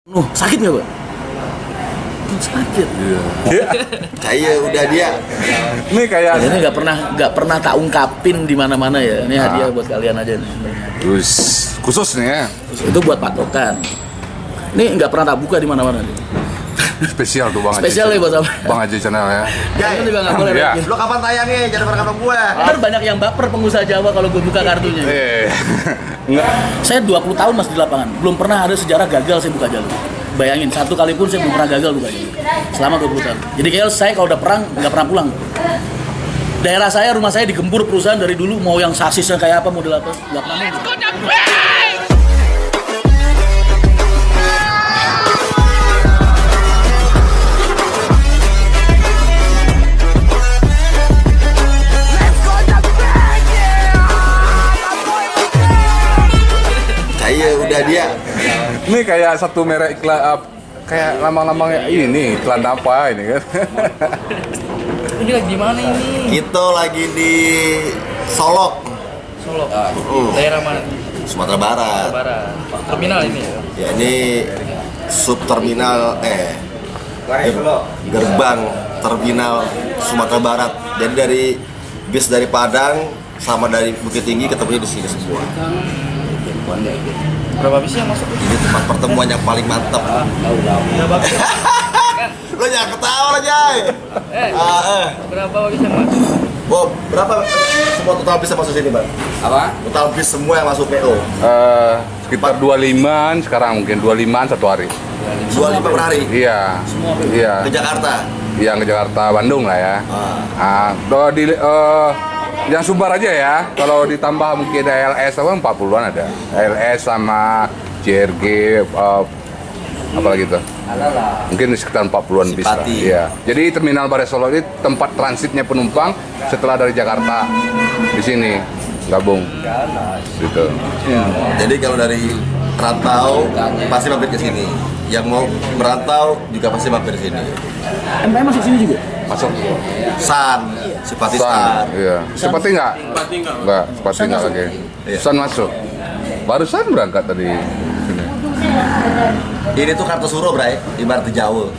Sakit nggak, Pak? Sakit. Iya. Kayak udah dia. Ini kayak Ini nggak pernah tak ungkapin di mana-mana ya. Ini hadiah buat kalian aja nih. Terus khusus nih ya. Itu buat patokan. Ini nggak pernah tak buka di mana-mana nih. Spesial tuh Bang Spesial Haji. ya buat apa? Bang Haji channel ya. Itu juga nggak boleh. Iya. Lo kapan tayangnya? Jangan pernah sama gue. Kan banyak yang baper pengusaha Jawa kalau gue buka kartunya. Enggak. Saya 20 tahun mas di lapangan, belum pernah ada sejarah gagal saya buka jalur. Bayangin, satu kali pun saya belum pernah gagal buka jalur selama 20 tahun. Jadi kayak saya kalau udah perang nggak pernah pulang. Daerah saya, rumah saya digempur perusahaan dari dulu, mau yang sasisnya kayak apa, model apa, nggak pernah. Kayak udah dia. Ini kayak satu merek iklan kayak lambang-lambang ini iklan apa ini kan. Ini lagi di mana ini? Kita lagi di Solok, Solo. Daerah mana? Sumatera Barat. Barat. Terminal ini ya? Ya ini subterminal gerbang terminal Sumatera Barat. Jadi dari bis dari Padang sama dari Bukit Tinggi ketemunya di sini semua. Berapa bis yang masuk? Ini tempat pertemuan yang paling mantap. Berapa bis? Lo jangan ketawa lah, Jay. Berapa bis yang masuk? Bob, berapa semua total bis yang masuk sini, Bang? Apa? Total bis semua yang masuk PO. Sekitar 25-an sekarang mungkin 25-an satu hari. 25 per hari. Iya. Semua Iya. Ke Jakarta. Yang ke Jakarta, Bandung lah ya. Kalau di yang Sumbar aja ya. Kalau ditambah mungkin ALS apa 40-an ada. ALS sama JRG apalagi tuh. Mungkin sekitar 40-an bis lah. Simpati. Iya. Jadi Terminal Barat Solo ini tempat transitnya penumpang setelah dari Jakarta di sini gabung. Gitu. Jadi kalau dari rantau pasti mampir ke sini. Yang mau merantau juga pasti mampir ke sini. MPM masuk sini juga? Masuk. San, Simpati San. Iya. Seperti enggak? Enggak, seperti enggak lagi. Iya. San masuk. Barusan berangkat tadi sini. Ini tuh Kartosuro, Bray, ibarat di Jawa.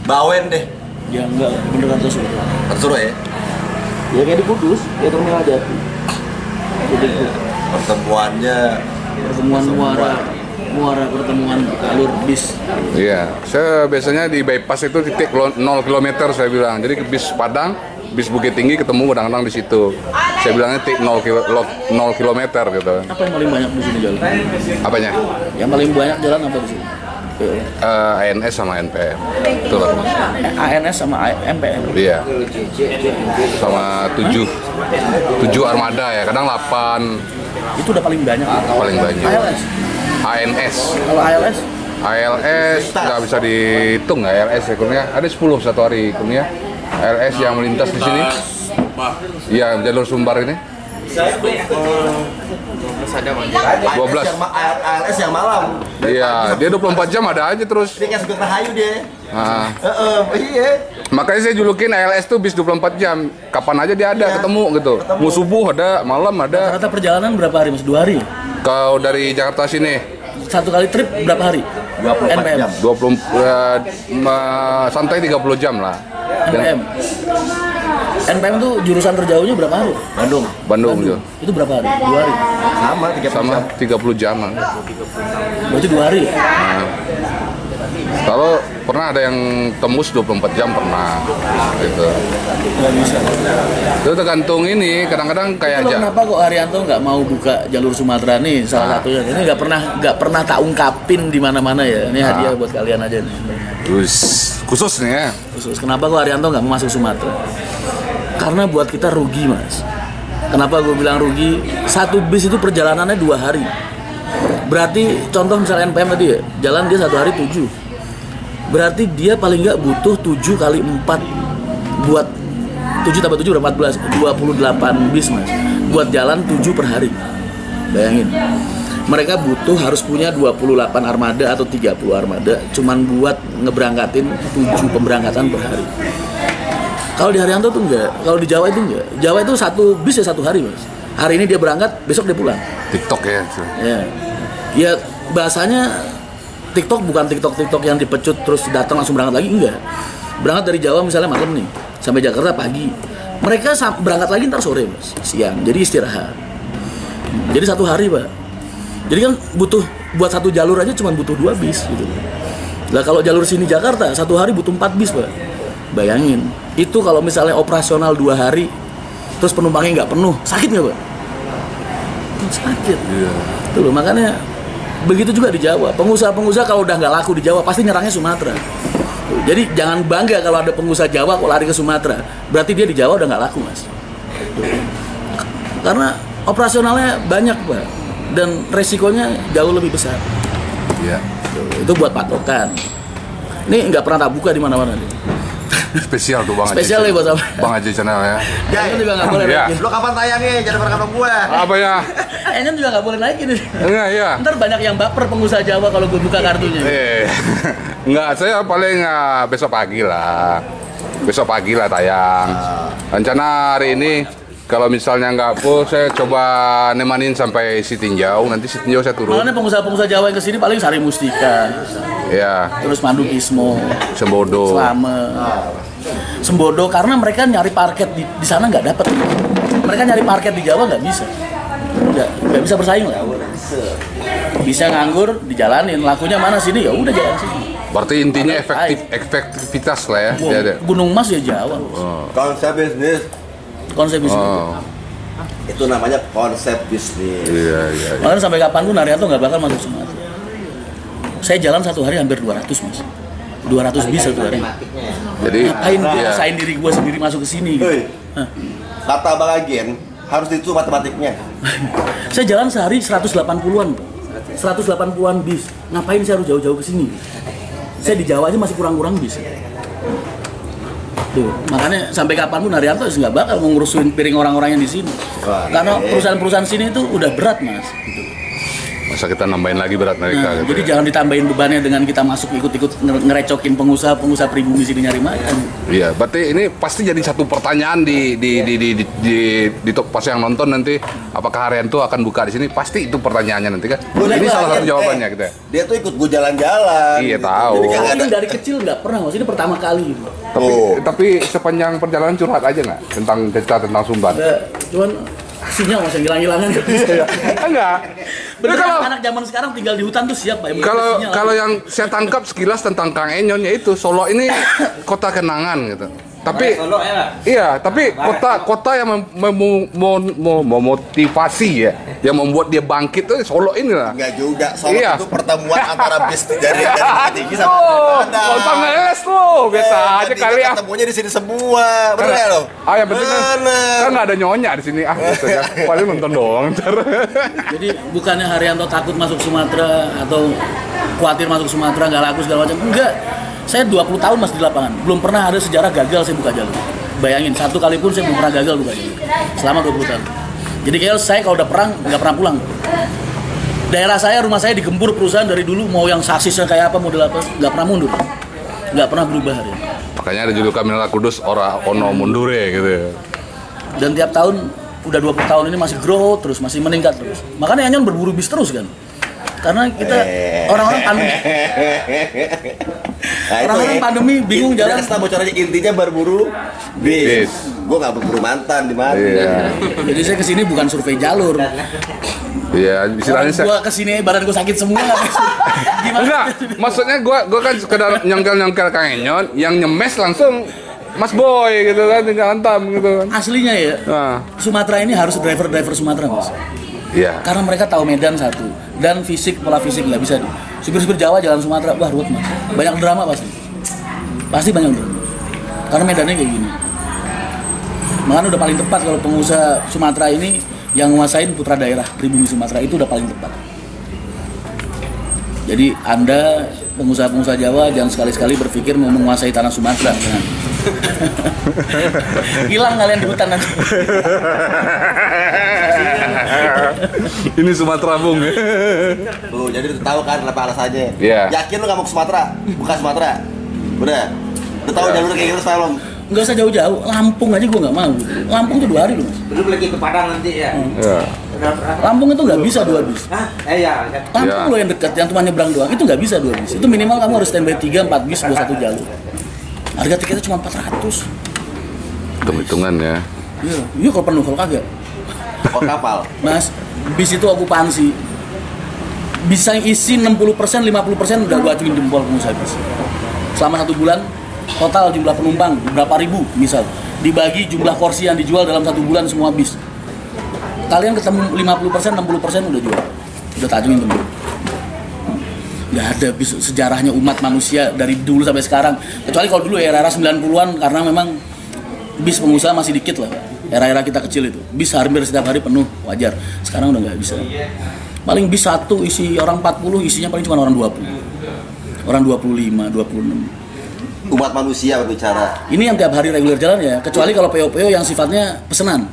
Bawen deh. Ya enggak, bener kata Solo. Kartosuro ya. Ya kayak di Kudus, ya terminal Jati. Jadi Pertemuannya pertemuan muara pertemuan alur bis. Iya, saya biasanya di bypass itu titik 0 km saya bilang. Jadi ke bis Padang, bis Bukit Tinggi ketemu kadang-kadang di situ. Saya bilangnya titik 0 km gitu. Apa yang paling banyak di sini jalan? Apanya? Yang paling banyak jalan apa di sini? ANS sama NPM. Itulah. ANS sama MPM. Iya. Sama 7 armada ya, kadang 8 Itu udah paling banyak. paling banyak. ALS. ANS. Kalau ALS ALS nggak bisa dihitung nggak ALS ekornya ada 10 satu hari ekornya ALS yang melintas di sini iya jalur Sumbar ini 12 ALS yang malam. iya dia 24 jam ada aja terus Dia kayak Sugeng Rahayu dia. nah, Iya. makanya saya julukin ALS tuh bis 24 jam kapan aja dia ada ketemu gitu mau subuh ada malam ada rata perjalanan berapa hari mas? 2 hari? kalau dari Jakarta sini Satu kali trip berapa hari? 24 NPM. jam. 20 santai 30 jam lah NPM. NPM tuh jurusan terjauhnya berapa hari? Bandung juga Itu berapa hari? 2 hari. Sama 30 sama jam. 30 jam lah. Berarti 2 hari. Kalau pernah ada yang tembus 24 jam pernah gitu. Nggak bisa. Itu tergantung ini kadang-kadang kayak Lo aja. kenapa kok Haryanto nggak mau buka jalur Sumatera nih salah satunya? Ini nggak pernah tak ungkapin di mana-mana ya. Ini hadiah buat kalian aja nih. Terus khusus nih ya. Khusus kenapa kok Haryanto nggak mau masuk Sumatera? Karena buat kita rugi mas. Kenapa gue bilang rugi? Satu bis itu perjalanannya 2 hari. Berarti contoh misalnya NPM tadi ya, jalan dia 1 hari 7. Berarti dia paling nggak butuh 7 kali 4 buat 7 tambah 7 berapa? 14, 28 bis mas. Buat jalan 7 per hari. Bayangin. Mereka butuh harus punya 28 armada atau 30 armada cuman buat ngeberangkatin 7 pemberangkatan per hari. Kalau di Haryanto tuh enggak, kalau di Jawa itu enggak. Jawa itu satu bis ya 1 hari mas. Hari ini dia berangkat, besok dia pulang. TikTok ya. Ya bahasanya TikTok bukan TikTok yang dipecut terus datang langsung berangkat lagi, enggak. Berangkat dari Jawa misalnya malam nih, sampai Jakarta pagi. Mereka berangkat lagi ntar sore Mas, siang. Jadi istirahat. Jadi 1 hari Pak. Jadi kan butuh buat 1 jalur aja cuma butuh 2 bis gitu. Lah kalau jalur sini Jakarta 1 hari butuh 4 bis Pak. Bayangin, itu kalau misalnya operasional 2 hari terus penumpangnya nggak penuh, sakit nggak Pak? Sakit. Tuh loh, makanya begitu juga di Jawa. Pengusaha-pengusaha kalau udah nggak laku di Jawa pasti nyerangnya Sumatera. Tuh, jadi jangan bangga kalau ada pengusaha Jawa kok lari ke Sumatera. Berarti dia di Jawa udah nggak laku Mas. Tuh. Karena operasionalnya banyak Pak, dan resikonya jauh lebih besar. Iya. Tuh, itu buat patokan. Ini nggak pernah tak buka di mana-mana nih. Spesial tuh Bang Haji. Spesial ya buat apa? Bang Haji channel ya. Kayaknya juga nggak boleh Iya. naikin. Lu kapan tayangnya? Jangan pernah kata gue. Apa ya? Kayaknya juga nggak boleh naikin ini. Enggak ya. Ntar banyak yang baper pengusaha Jawa kalau gue buka kartunya. Enggak, saya paling besok pagi lah. Besok pagi lah tayang. Rencana hari ini kalau misalnya nggak full, saya coba nemanin sampai Sitinjau. Nanti Sitinjau saya turun. Makanya pengusaha-pengusaha Jawa yang kesini paling Sari Mustika, Ya, terus Mandukismo, Sembodo. Sembodo, karena mereka nyari parket di sana nggak dapet. Mereka nyari parket di Jawa nggak bisa. Nggak bisa bersaing lah. Bisa nganggur, dijalanin. Lakunya mana sini? Ya udah jalan sini. Berarti intinya efektivitas lah ya. Wow, Dia ada. Gunung Mas ya Jawa. Konsep bisnis Konsep bisnis. Oh, itu namanya konsep bisnis. iya. Makanya sampai kapanpun Haryanto nggak bakal masuk Sumatera. Saya jalan 1 hari hampir 200 Mas. 200 bis 1 hari. Jadi, Ngapain gue iya. rasain diri gue sendiri masuk ke sini gitu. Hei, Hah. kata Bang Agen harus itu matematiknya. Saya jalan sehari 180-an, Pak. 180-an bis. Ngapain saya harus jauh-jauh ke sini? Saya di Jawa aja masih kurang-kurang bis. Tuh, makanya sampai kapanpun Haryanto nggak bakal ngurusin piring orang-orang yang di sini. Wah, Karena iya. perusahaan-perusahaan sini itu udah berat, Mas. Gitu. Masa kita nambahin lagi berat mereka Nah, gitu jadi ya. jangan ditambahin bebannya dengan kita masuk ikut-ikut ngerecokin pengusaha pribumi sini nyari makan. Iya, berarti ini pasti jadi satu pertanyaan di top pas yang nonton nanti, apakah Haryanto akan buka di sini? Pasti itu pertanyaannya nanti kan. Boleh, Ini Bang salah satu Agen. jawabannya gitu ya. Dia tuh ikut gue jalan-jalan. Iya, gitu. tahu. Jadi kan Saya ada. ini dari kecil nggak pernah, Mas. Ini pertama kali. Tapi sepanjang perjalanan curhat aja nggak tentang cerita tentang Sumbar? Nggak, cuman sinyal Mas yang hilang-hilangan. Enggak. Bener, Jadi kalau anak zaman sekarang tinggal di hutan tuh siap Pak. kalau yang saya tangkap sekilas tentang Kang Enyon yaitu Solo ini kota kenangan gitu. Tapi iya, tapi kota yang memotivasi ya, yang membuat dia bangkit tuh Solo ini lah. Enggak juga, Solo Iya. itu pertemuan antara bis dari Bukit Tinggi sama Oh, Padang. kota ngeles lo, biasa aja kali ya. Ketemunya di sini semua, bener ya lo? Ah, yang penting kan Bener. nggak ada nyonya di sini gitu ya. Paling nonton doang ntar. Jadi bukannya Haryanto takut masuk Sumatera atau khawatir masuk Sumatera nggak laku segala macam. Enggak. Saya 20 tahun Mas di lapangan. Belum pernah ada sejarah gagal saya buka jalur. Bayangin, 1 kali pun saya belum pernah gagal buka jalur. Selama 20 tahun. Jadi kayak saya kalau udah perang nggak pernah pulang. Daerah saya, rumah saya digempur perusahaan dari dulu, mau yang sasisnya kayak apa, model apa, nggak pernah mundur. Nggak pernah berubah hari. Makanya ada julukan Minera Kudus ora ono mundure gitu ya. Dan tiap tahun udah 20 tahun ini masih grow terus, masih meningkat terus. Makanya Enyon berburu bis terus kan. Karena kita orang-orang pandemi. Nah, Orang-orang pandemi bingung jalan. Kita bocorannya intinya berburu bis. Gue nggak berburu mantan di mana. Iya. Jadi saya kesini bukan survei jalur. Iya, istilahnya saya Gua kesini badan gua sakit semua. Gimana? enggak, maksudnya gua kan sekedar nyongkel Kang Enyon yang nyemes langsung Mas Boy gitu kan, tinggal antam gitu kan. Aslinya ya, Nah, Sumatera ini harus driver Sumatera Mas. iya. Karena mereka tahu medan satu dan pola fisik nggak bisa. Supir-supir Jawa jalan Sumatera, wah ruwet Mas. Banyak drama pasti. Pasti banyak drama. Karena medannya kayak gini. Makanya udah paling tepat kalau pengusaha Sumatera ini yang nguasain putra daerah pribumi Sumatera itu udah paling tepat. Jadi Anda pengusaha-pengusaha Jawa jangan sekali-sekali berpikir mau menguasai tanah Sumatera. Jangan. Hilang kalian di hutan nanti. Ini Sumatera Bung. Tuh, jadi lu tahu kan kenapa alasannya. Iya. Yakin lu nggak mau ke Sumatera? Bukan Sumatera. Udah. Lu tahu jalur kayak gitu sekarang belum? Nggak usah jauh-jauh, Lampung aja gue nggak mau. Lampung tuh 2 hari loh Mas. Belum lagi ke Padang nanti ya. Ya. Lampung itu nggak bisa 2 bis. Lampung lo yang dekat, yang cuma nyebrang doang, itu nggak bisa 2 bis. Itu minimal kamu harus standby 3-4 bis buat 1 jalur. Harga tiketnya cuma 400. Hitung-hitungan ya. Iya kalau penuh, kalau kagak. Kok kapal? Mas, bis itu okupansi. Bisa isi 60%, 50% udah gua acuin jempol pengusaha bis. Selama 1 bulan, total jumlah penumpang berapa ribu misal. Dibagi jumlah kursi yang dijual dalam 1 bulan semua bis. Kalian ketemu 50%, 60% udah jual. Udah tak acuin jempol. Nggak ada bis sejarahnya umat manusia dari dulu sampai sekarang. Kecuali kalau dulu era 90-an karena memang bis pengusaha masih dikit lah. Era-era kita kecil itu. Bis hampir setiap hari penuh, wajar. Sekarang udah nggak bisa. Paling bis 1 isi orang 40, isinya paling cuma orang 20. Orang 25, 26. Umat manusia berbicara. Ini yang tiap hari reguler jalan ya, kecuali kalau PO-PO yang sifatnya pesanan.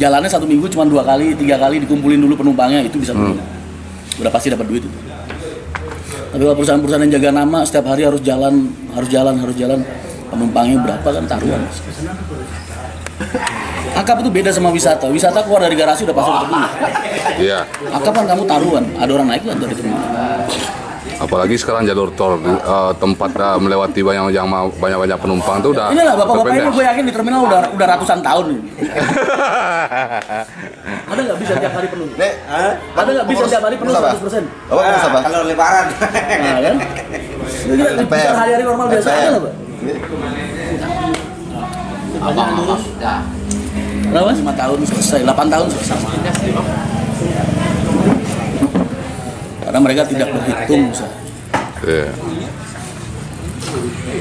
Jalannya 1 minggu cuma 2 kali, 3 kali dikumpulin dulu penumpangnya, itu bisa penuh. Udah pasti dapat duit itu. Tapi kalau perusahaan-perusahaan yang jaga nama setiap hari harus jalan, penumpangnya berapa kan taruhan. Akap itu beda sama wisata. Wisata keluar dari garasi udah pasti dapat duit. Iya. Akap kan kamu taruhan, ada orang naik kan dari terminal. Apalagi sekarang jalur tol tempat melewati banyak penumpang tuh udah. Inilah bapak-bapak ini terpendek. gue yakin di terminal udah ratusan tahun nih. Ada nggak bisa tiap hari penuh? Nek, Ada nggak bisa tiap hari penuh 100%? Bapak pengurus apa? Kalau lebaran. Nah kan? Ini bisa hari-hari normal biasa aja lah Pak. Berapa? 5 tahun selesai, 8 tahun selesai. Karena mereka tidak berhitung. Iya.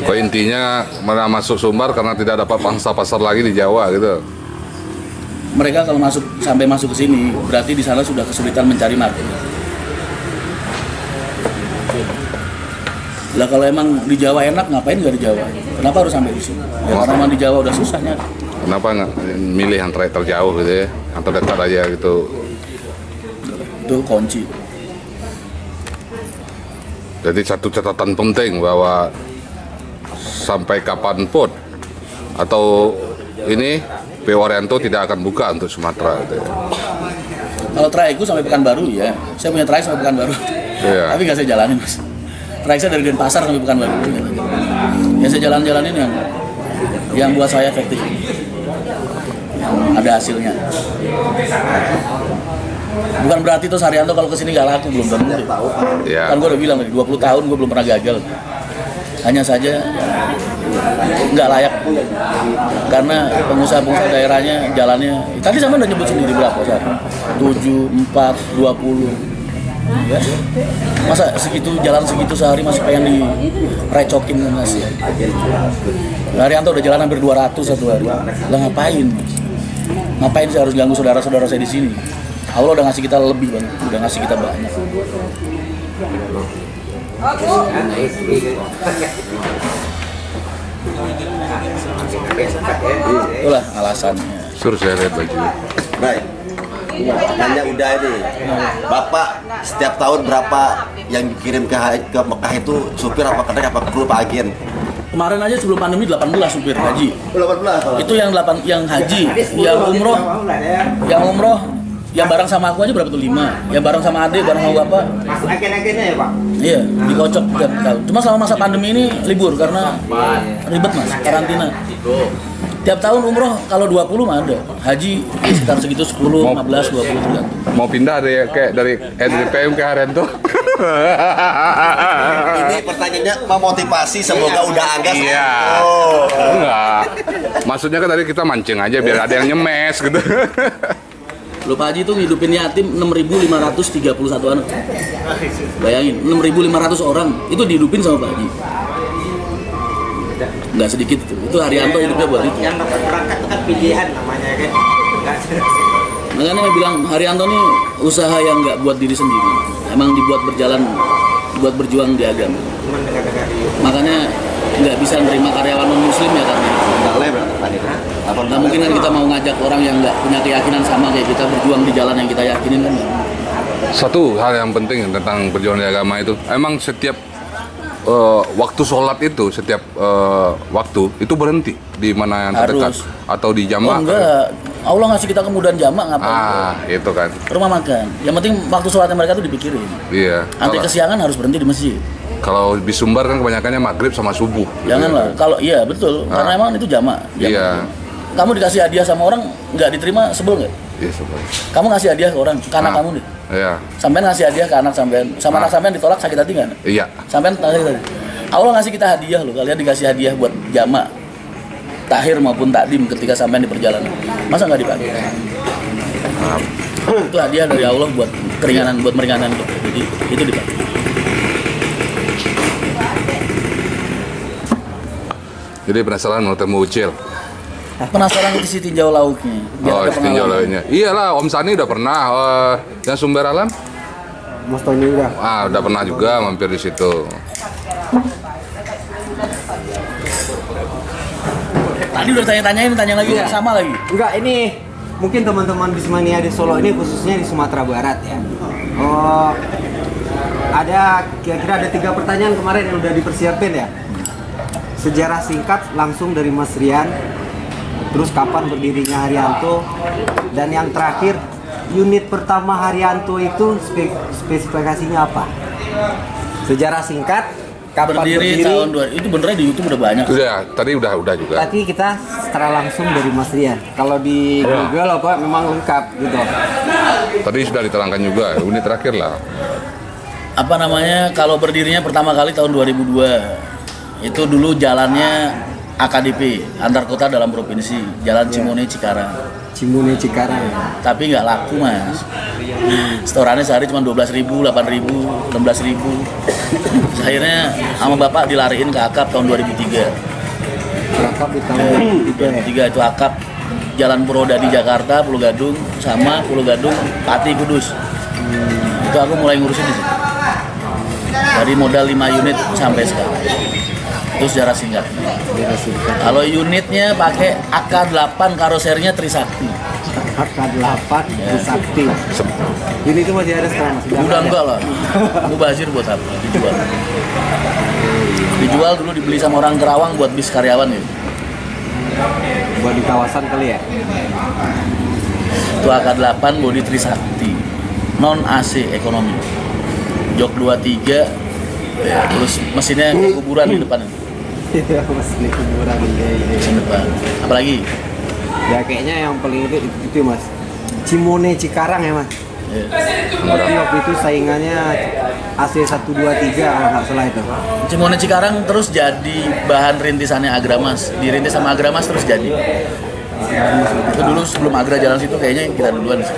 Kok intinya mereka masuk Sumbar karena tidak dapat pangsa pasar lagi di Jawa gitu. Mereka kalau sampai masuk ke sini, berarti di sana sudah kesulitan mencari market. Lah kalau emang di Jawa enak, ngapain nggak di Jawa? Kenapa harus sampai di sini? Ya, karena emang di Jawa udah susahnya. Kenapa nggak milih yang terjauh gitu ya, yang terdekat aja gitu? Itu kunci. Jadi satu catatan penting bahwa sampai kapanpun atau ini PO Haryanto tidak akan buka untuk Sumatera gitu ya. Kalau trayekku sampai Pekanbaru ya, saya punya trayek sampai Pekanbaru. Iya. Tapi nggak saya jalanin mas. Trayek saya dari Denpasar sampai Pekanbaru. Yang saya jalanin yang buat saya efektif, yang ada hasilnya. Bukan berarti tuh Haryanto kalau kesini nggak laku, belum tentu. Iya. Kan gue udah bilang tadi 20 tahun gue belum pernah gagal. Hanya saja nggak layak karena pengusaha-pengusaha daerahnya jalannya. Tadi sama udah nyebut sendiri berapa saat? 7, 4, 20. Ya. Masa jalan segitu sehari masih pengen direcokin masih. Haryanto udah jalan hampir 200 satu hari. Lah ngapain? Ngapain saya harus ganggu saudara-saudara saya di sini? Allah udah ngasih kita lebih banget, udah ngasih kita banyak. Itulah alasannya. Suruh saya lihat baju. Baik. Nanya udah ini. Bapak setiap tahun berapa yang dikirim ke Mekah itu supir apa kedek apa kru apa agen? Kemarin aja sebelum pandemi 18 supir haji. 18. Itu yang haji, yang umroh, yang bareng sama aku aja berapa tuh 5. Yang bareng sama adik, bareng sama bapak. Agen-agennya ya Pak? Iya, dikocok tiap tahun. Cuma selama masa pandemi ini libur karena ribet mas, karantina. Tiap tahun umroh kalau 20 mah ada. Haji sekitar segitu 10, 15, 20 tergantung. Mau pindah dari NDPM ke Haryanto? Ini pertanyaannya memotivasi, semoga udah anggas. Iya. Oh. Enggak. Maksudnya kan tadi kita mancing aja biar ada yang nyemes gitu. Loh Pak Haji itu ngidupin yatim 6.531 anak. Bayangin, 6.500 orang itu dihidupin sama Pak Haji. Nggak sedikit itu Haryanto hidupnya buat itu. Yang dapat berangkat itu kan pilihan namanya kan. Makanya saya bilang Haryanto ini usaha yang nggak buat diri sendiri. Emang dibuat berjalan, buat berjuang di agama. Makanya nggak bisa nerima karyawan non muslim ya karena nggak mungkin kan kita mau ngajak orang yang nggak punya keyakinan sama kayak kita berjuang di jalan yang kita yakinin kan. Satu hal yang penting tentang perjuangan di agama itu, emang setiap waktu sholat itu setiap waktu itu berhenti di mana yang terdekat Harus. atau di Oh jamaah? enggak, Allah ngasih kita kemudahan jamak ngapain? Itu kan. Rumah makan. Yang penting waktu sholatnya mereka tuh dipikirin. Iya. Nanti kesiangan harus berhenti di masjid. Kalau di Sumbar kan kebanyakannya maghrib sama subuh. Janganlah. Kalau iya betul. Karena emang itu jamak. Iya. Kamu dikasih hadiah sama orang nggak diterima, sebel nggak? Iya, sebel. Kamu ngasih hadiah ke orang, ke anak kamu nih. Iya. Sampean ngasih hadiah ke anak sampean, sama anak sampean ditolak sakit hati nggak? Iya. Sampean sakit hati. Allah ngasih kita hadiah loh, kalian dikasih hadiah buat jamak, takhir maupun takdim ketika sampean di perjalanan. Masa nggak dipakai? Itu hadiah dari Allah buat keringanan, buat meringankan kita. Jadi itu dipakai. Jadi penasaran mau temu Ucil. Penasaran isi tinjau lauknya. Oh, tinjau lauknya. Iyalah, Om Sani udah pernah. Yang Sumber Alam? Mas Tony udah. Udah pernah juga mampir di situ. Tadi udah tanya-tanyain, tanya lagi, sama lagi. Enggak, ini mungkin teman-teman Bismania di Solo ini khususnya di Sumatera Barat ya. Oh, ada kira-kira ada 3 pertanyaan kemarin yang udah dipersiapin ya. Sejarah singkat langsung dari Mas Rian. Terus kapan berdirinya Haryanto? Dan yang terakhir, unit pertama Haryanto itu spesifikasinya apa? Sejarah singkat, kapan Berdiri tahun 2000. Itu benernya di YouTube udah banyak. Udah, tadi udah juga. Tapi kita secara langsung dari Mas Rian. Kalau di Google apa memang lengkap gitu. Tadi sudah diterangkan juga, unit terakhir lah. Apa namanya, kalau berdirinya pertama kali tahun 2002. Itu dulu jalannya AKDP, antar kota dalam provinsi, Jalan Cimone Cikarang. Cimone Cikarang. Tapi nggak laku mas. Setorannya sehari cuma 12.000, 8.000, 16.000. Akhirnya sama bapak dilariin ke akap tahun 2003. Akap di tahun 2003 itu akap Jalan Purwodadi Jakarta, Pulau Gadung, sama Pulau Gadung Pati Kudus. Itu aku mulai ngurusin di situ. Dari modal 5 unit sampai sekarang. Itu sejarah singkat. Kalau unitnya pakai AK8 karosernya Trisakti. AK8 Trisakti. Ini itu masih ada sekarang? Udah enggak lah. Mubazir buat apa? Dijual. Dijual dulu, dibeli sama orang Kerawang buat bis karyawan gitu. Buat di kawasan kali ya? Itu AK8 bodi Trisakti. Non AC ekonomi. Jok 23 ya, terus mesinnya ke kuburan di depan. Iya, mesin kuburan Mesin depan. Apalagi? Ya kayaknya yang paling itu Mas. Cimone Cikarang ya Mas. Ya. Tapi waktu itu saingannya AC123 kalau nggak salah itu. Cimone Cikarang terus jadi bahan rintisannya Agramas. Dirintis sama Agramas terus jadi. Itu dulu sebelum Agra jalan situ kayaknya kita duluan sih.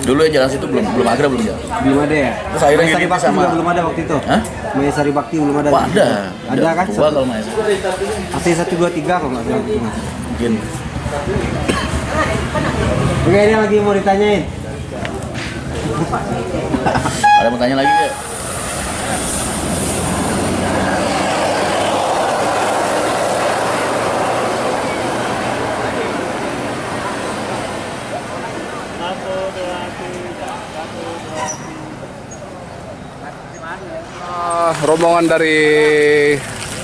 Dulu ya jalan situ belum Agra belum jalan. Belum ada ya? Terus akhirnya Maya Sari dirintis Bakti sama. juga belum ada waktu itu. Hah? Maya Sari Bakti belum ada. Wah, ada. Ada kan? Tua kalau Mas. AC123 kalau nggak salah itu Mas. Mungkin. Oke, ini lagi mau ditanyain. Ada mau tanya lagi nggak? Rombongan dari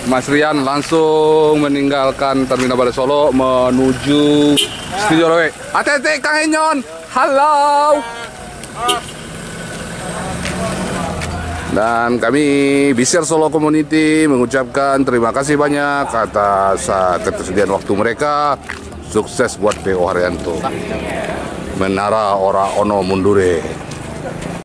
Mas Rian langsung meninggalkan Terminal Balai Solo menuju Studio Loe. Hati-hati Kang Enyon. Halo. Dan kami Bisir Solo Community mengucapkan terima kasih banyak atas ketersediaan waktu mereka. Sukses buat PO Haryanto. Menara ora ono mundure.